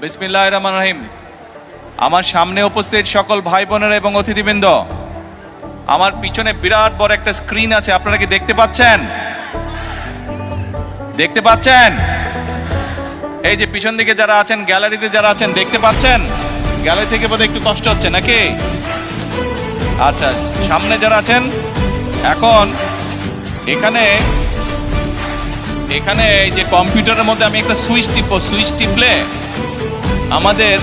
বিসমিল্লাহির রহমানির রহিম। আমার সামনে উপস্থিত সকল ভাই বোনেরা এবং অতিথিবৃন্দ, আমার পিছনে বিরাট বড় একটা স্ক্রিন আছে, আপনারা কি দেখতে পাচ্ছেন? দেখতে পাচ্ছেন? এই যে পিছন দিকে যারা আছেন, গ্যালারিতে যারা আছেন, দেখতে পাচ্ছেন? গ্যালারি থেকে বোধহয় একটু কষ্ট হচ্ছে নাকি? আচ্ছা, সামনে যারা আছেন, এখন এখানে এই যে কম্পিউটারের মধ্যে আমি একটা সুইচ টিপবো, সুইচ টিপলে আমাদের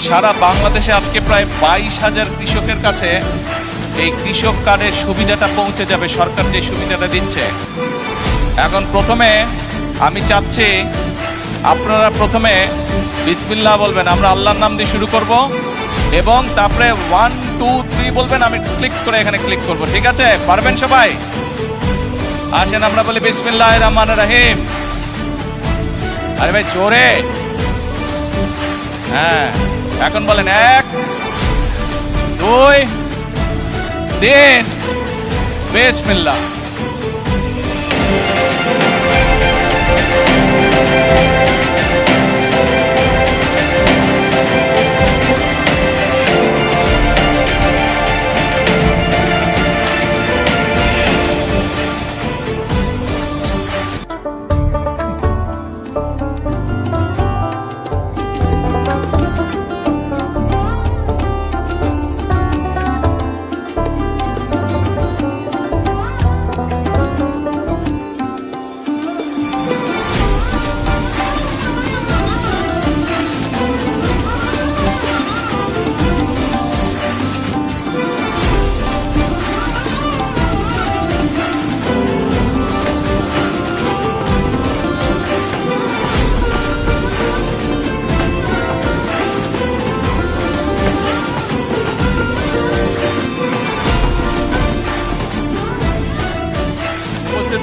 সারা বাংলাদেশে আজকে প্রায় 22,000 কৃষকের কাছে এই কৃষক কার্ডের সুবিধাটা পৌঁছে যাবে, সরকার যে সুবিধাটা দিচ্ছে। এখন প্রথমে আমি চাচ্ছি আপনারা প্রথমে বিসমিল্লাহ বলবেন, আমরা আল্লাহর নাম দিয়ে শুরু করব এবং তারপরে 1 2 3 বলবেন, আমি ক্লিক করে এখানে ক্লিক করব। ঠিক আছে? পারবেন সবাই? আসেন আমরা বলি বিসমিল্লাহির রহমানির রহিম। আরে ভাই জোরে, হ্যাঁ। এখন বলেন 1 2 3 বিসমিল্লাহ।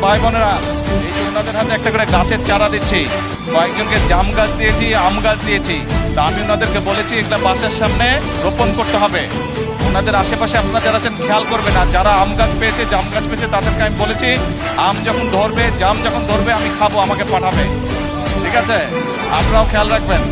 ভাই বোনেরা, এই যে ওনাদের হাতে একটা করে গাছের চারা দিচ্ছি, কয়েকজনকে জাম গাছ দিয়েছি, আম গাছ দিয়েছি। তা আমি ওনাদেরকে বলেছি এগুলা বাসার সামনে রোপণ করতে হবে। ওনাদের আশেপাশে আপনারা যারা আছেন খেয়াল করবেন, আর যারা আম গাছ পেয়েছে, জাম গাছ পেয়েছে, তাদেরকে আমি বলেছি আম যখন ধরবে, জাম যখন ধরবে আমি খাবো, আমাকে পাঠাবে। ঠিক আছে? আপনারাও খেয়াল রাখবেন।